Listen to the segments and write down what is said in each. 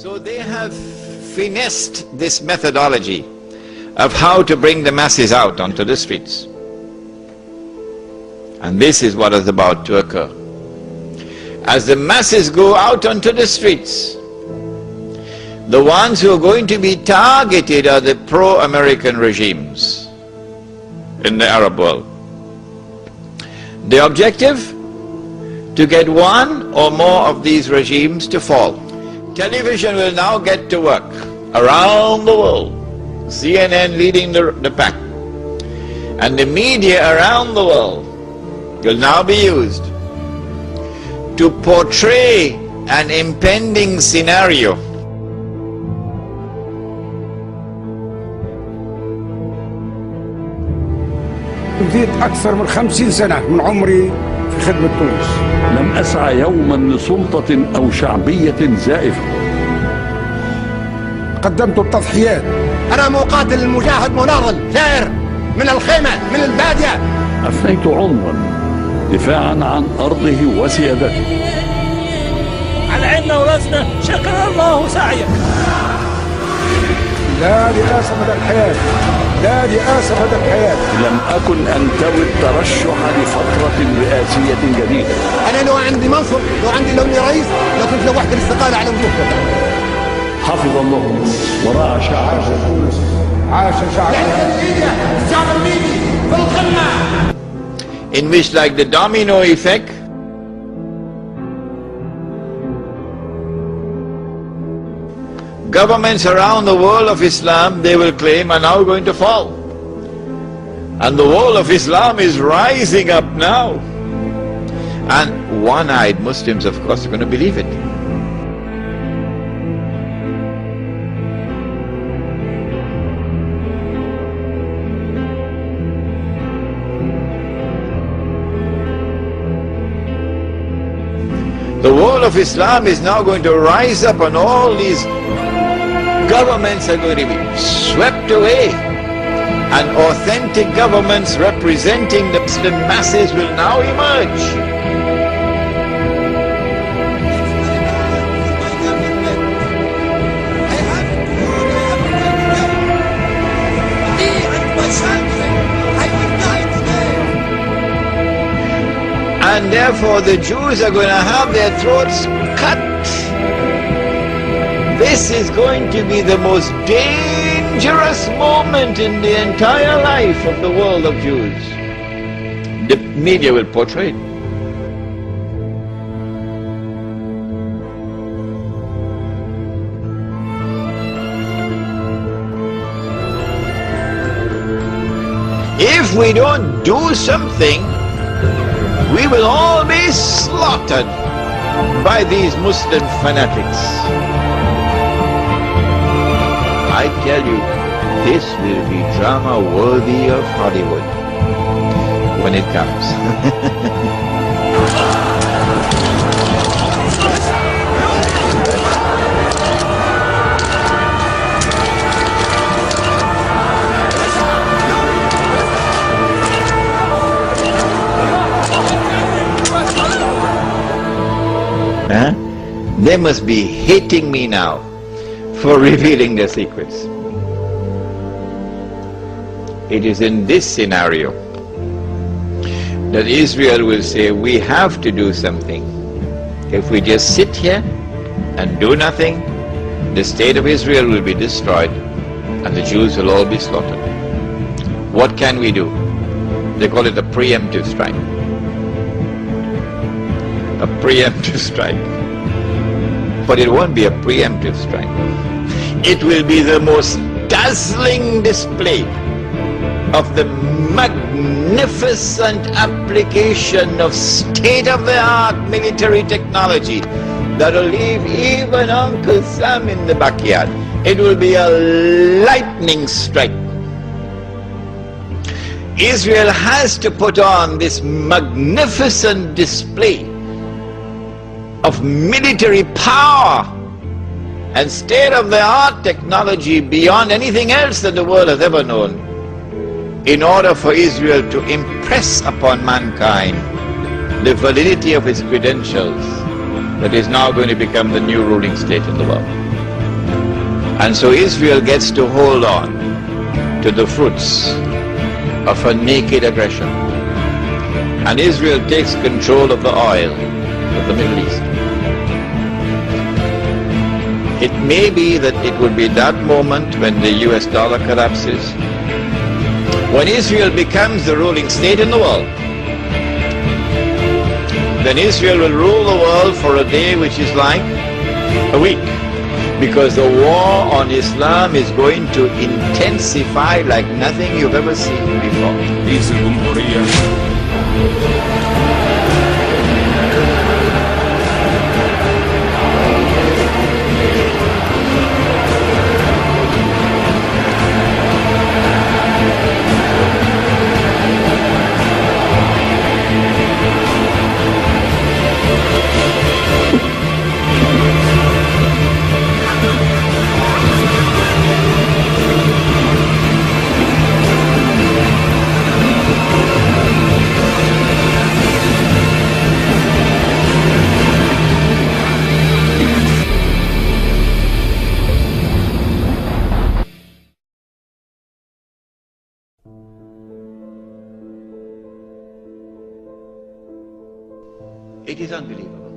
So they have finessed this methodology of how to bring the masses out onto the streets. And this is what is about to occur. As the masses go out onto the streets, the ones who are going to be targeted are the pro-American regimes in the Arab world. The objective? To get one or more of these regimes to fall. Television will now get to work around the world. CNN leading the pack. And the media around the world will now be used to portray an impending scenario. بديت أكثر من 50 سنة من عمري في خدمة تونس. لم أسعى يوما لسلطة أو شعبية زائفة. قدمت التضحيات. أنا مقاتل مجاهد مناضل ثائر من الخيمة من البادية. أفنيت عمرا دفاعا عن أرضه وسيادته. على عيننا وراسنا، شكر الله سعيك. لا رئاسة مدى الحياة، لا رئاسة مدى الحياة. لم أكن أنتوي الترشح لفترة رئاسية جديدة. أنا لو عندي منصب، لو عندي رئيس، لو كنت لوحدي الاستقالة على وجوهكم. حفظ الله ورعى شعب تونس. عاش شعب الشعب الليبي في القمة. In which, like the domino effect, governments around the world of Islam, they will claim, are now going to fall. And the world of Islam is rising up now. And one-eyed Muslims, of course, are going to believe it. The world of Islam is now going to rise up, and all these governments are going to be swept away, and authentic governments representing the Muslim masses will now emerge. And therefore the Jews are going to have their throats cut. This is going to be the most dangerous moment in the entire life of the world of Jews. The media will portray it. If we don't do something, we will all be slaughtered by these Muslim fanatics. I tell you, this will be drama worthy of Hollywood when it comes. They must be hating me now for revealing their secrets. It is in this scenario that Israel will say, we have to do something. If we just sit here and do nothing, the state of Israel will be destroyed and the Jews will all be slaughtered. What can we do? They call it a preemptive strike. A preemptive strike. But it won't be a preemptive strike. It will be the most dazzling display of the magnificent application of state-of-the-art military technology that will leave even Uncle Sam in the backyard. It will be a lightning strike. Israel has to put on this magnificent display of military power and state-of-the-art technology beyond anything else that the world has ever known, in order for Israel to impress upon mankind the validity of its credentials that is now going to become the new ruling state in the world. And so Israel gets to hold on to the fruits of her naked aggression. And Israel takes control of the oil of the Middle East. It may be that it would be that moment when the US dollar collapses, when Israel becomes the ruling state in the world. Then Israel will rule the world for a day which is like a week, because the war on Islam is going to intensify like nothing you've ever seen before. رئيس الجمهورية It is unbelievable.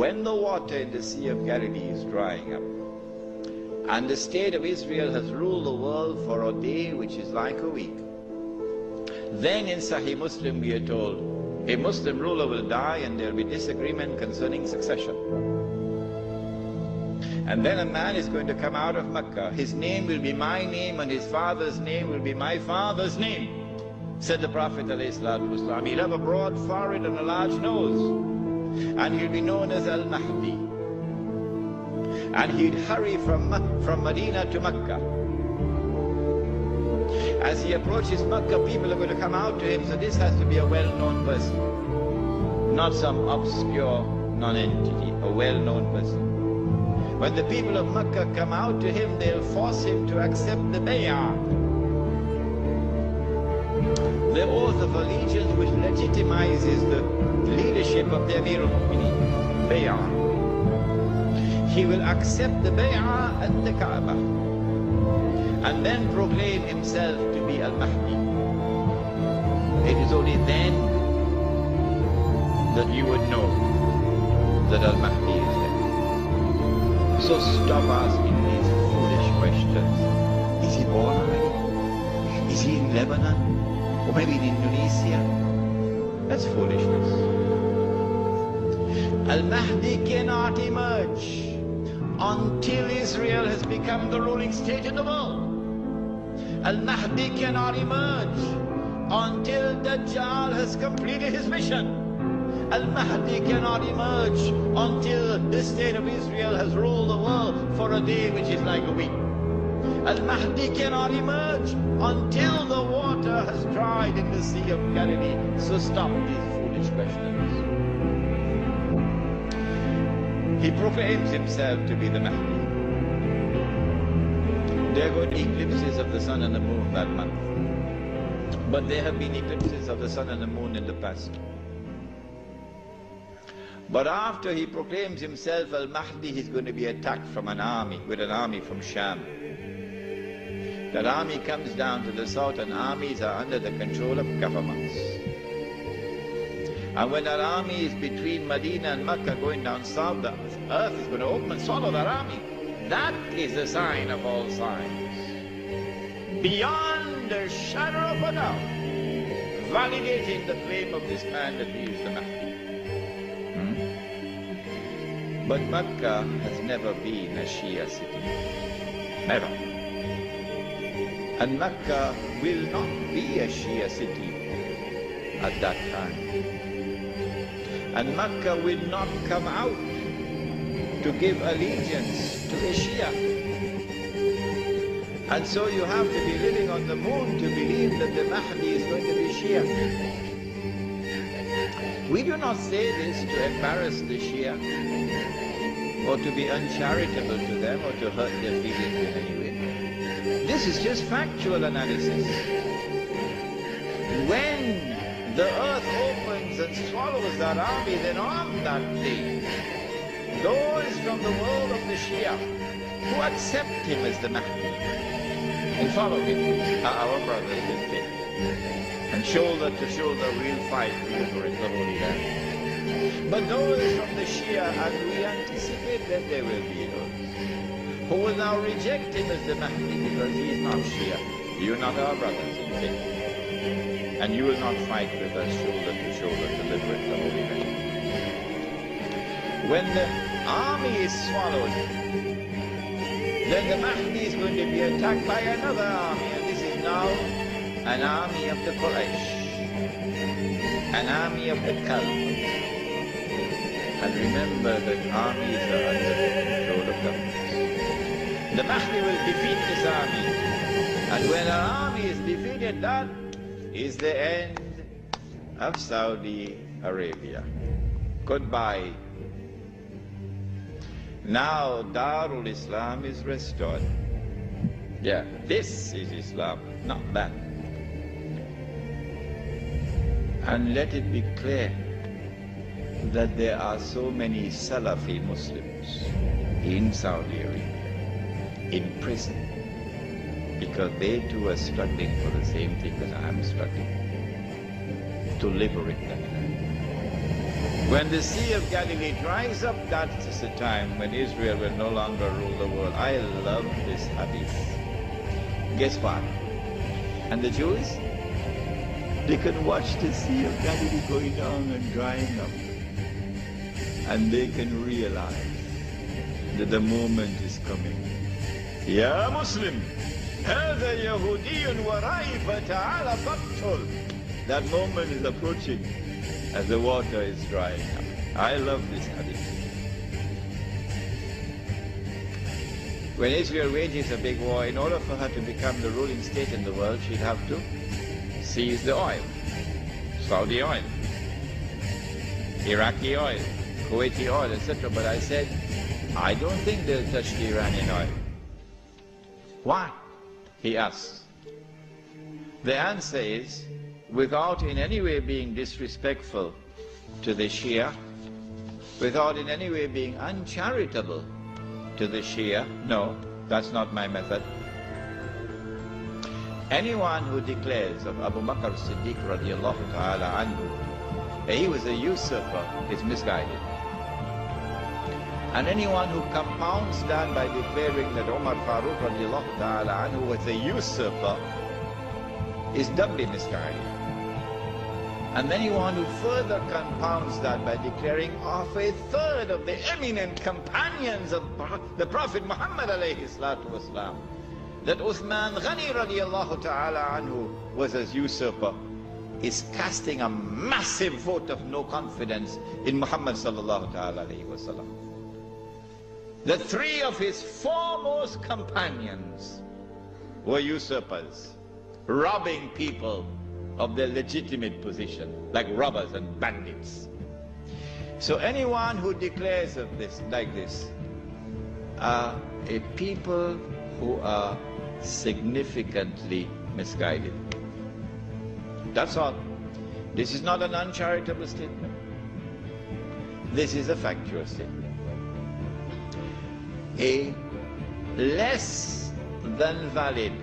When the water in the Sea of Galilee is drying up, and the state of Israel has ruled the world for a day which is like a week, then in Sahih Muslim we are told, a Muslim ruler will die and there will be disagreement concerning succession. And then a man is going to come out of Mecca. His name will be my name and his father's name will be my father's name. Said the Prophet ﷺ, he'll have a broad forehead and a large nose, and he'll be known as Al-Mahdi. And he'd hurry from Medina to Mecca. As he approaches Mecca, people are going to come out to him, so this has to be a well-known person, not some obscure non-entity, a well-known person. When the people of Mecca come out to him, they'll force him to accept the bay'ah, the oath of allegiance which legitimizes the leadership of the Amir al-Mu'mineen, bay'ah. He will accept the bay'ah at the Kaaba and then proclaim himself to be Al-Mahdi. It is only then that you would know that Al-Mahdi is there. So stop asking these foolish questions. Is he born already? Is he in Lebanon? Or maybe in Indonesia? That's foolishness. Al-Mahdi cannot emerge until Israel has become the ruling state in the world. Al-Mahdi cannot emerge until Dajjal has completed his mission. Al-Mahdi cannot emerge until the state of Israel has ruled the world for a day which is like a week. Al-Mahdi cannot emerge until the water has dried in the Sea of Galilee. So stop these foolish questions. He proclaims himself to be the Mahdi. There are going to be eclipses of the sun and the moon that month. But there have been eclipses of the sun and the moon in the past. But after he proclaims himself Al-Mahdi, he's going to be attacked from an army, with an army from Sham. That army comes down to the south, and armies are under the control of governments. And when that army is between Medina and Mecca going down south, the earth is going to open and swallow that army. That is the sign of all signs. Beyond a shadow of a doubt, validating the claim of this man that he is the Mahdi. But Mecca has never been a Shia city. Never. And Mecca will not be a Shia city at that time. And Mecca will not come out to give allegiance to the Shia. And so you have to be living on the moon to believe that the Mahdi is going to be Shia. We do not say this to embarrass the Shia, or to be uncharitable to them, or to hurt their feelings in any way. This is just factual analysis. When the earth opens and swallows that army, then on that day, those from the world of the Shia who accept him as the Mahdi and follow him are our brothers in faith. And shoulder to shoulder we'll fight to liberate the Holy Land. But those from the Shia, and we anticipate that there will be those who will now reject him as the Mahdi because he is not Shia. You are not our brothers in faith. And you will not fight with us shoulder to shoulder to liberate the Holy Land. When the army is swallowed, then the Mahdi is going to be attacked by another army, and this is now an army of the Quraysh, an army of the Kalb. And remember that armies are under the control of governments. The Mahdi will defeat this army, and when an army is defeated, that is the end of Saudi Arabia. Goodbye. Now Darul Islam is restored. Yeah, this is Islam, not that. And let it be clear that there are so many Salafi Muslims in Saudi Arabia, in prison, because they too are struggling for the same thing that I am struggling, to liberate that land. When the Sea of Galilee dries up, that is the time when Israel will no longer rule the world. I love this hadith. Guess what? And the Jews? They can watch the Sea of Galilee going down and drying up. And they can realize that the moment is coming. Ya Muslim, هذا يهودي ورائي فتعال فاقتل. That moment is approaching as the water is drying up. I love this hadith. When Israel wages a big war, in order for her to become the ruling state in the world, she'll have to seize the oil. Saudi oil, Iraqi oil, Kuwaiti oil, etc. But I said, I don't think they'll touch the Iranian oil. Why? He asked. The answer is, without in any way being disrespectful to the Shia, without in any way being uncharitable to the Shia, no, that's not my method. Anyone who declares of Abu Bakr Siddiq radiallahu ta'ala anhu that he was a usurper is misguided. And anyone who compounds that by declaring that Umar Farooq radiallahu ta'ala anhu was a usurper is doubly misguided. And anyone who further compounds that by declaring of a third of the eminent companions of the Prophet Muhammad alayhi salatu wasalam, that Uthman Ghani radiallahu ta'ala anhu was a usurper, is casting a massive vote of no confidence in Muhammad sallallahu ta'ala alayhi wasallam. The three of his foremost companions were usurpers, robbing people of their legitimate position, like robbers and bandits. So anyone who declares of this like this are a people who are significantly misguided. That's all. This is not an uncharitable statement. This is a factual statement. A less than valid,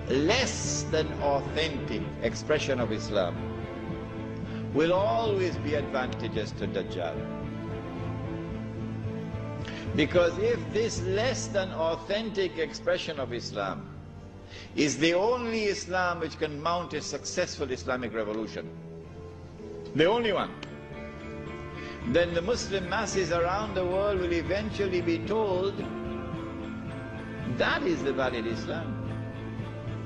less than authentic expression of Islam will always be advantageous to Dajjal. Because if this less than authentic expression of Islam is the only Islam which can mount a successful Islamic revolution, the only one, then the Muslim masses around the world will eventually be told that is the valid Islam,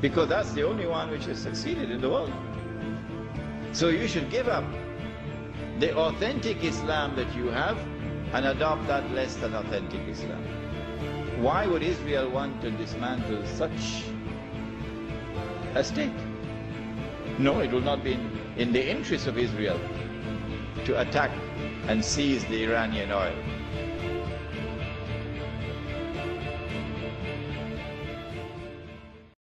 because that's the only one which has succeeded in the world. So you should give up the authentic Islam that you have and adopt that less than authentic Islam. Why would Israel want to dismantle such a state? No, it will not be in the interest of Israel to attack and seize the Iranian oil.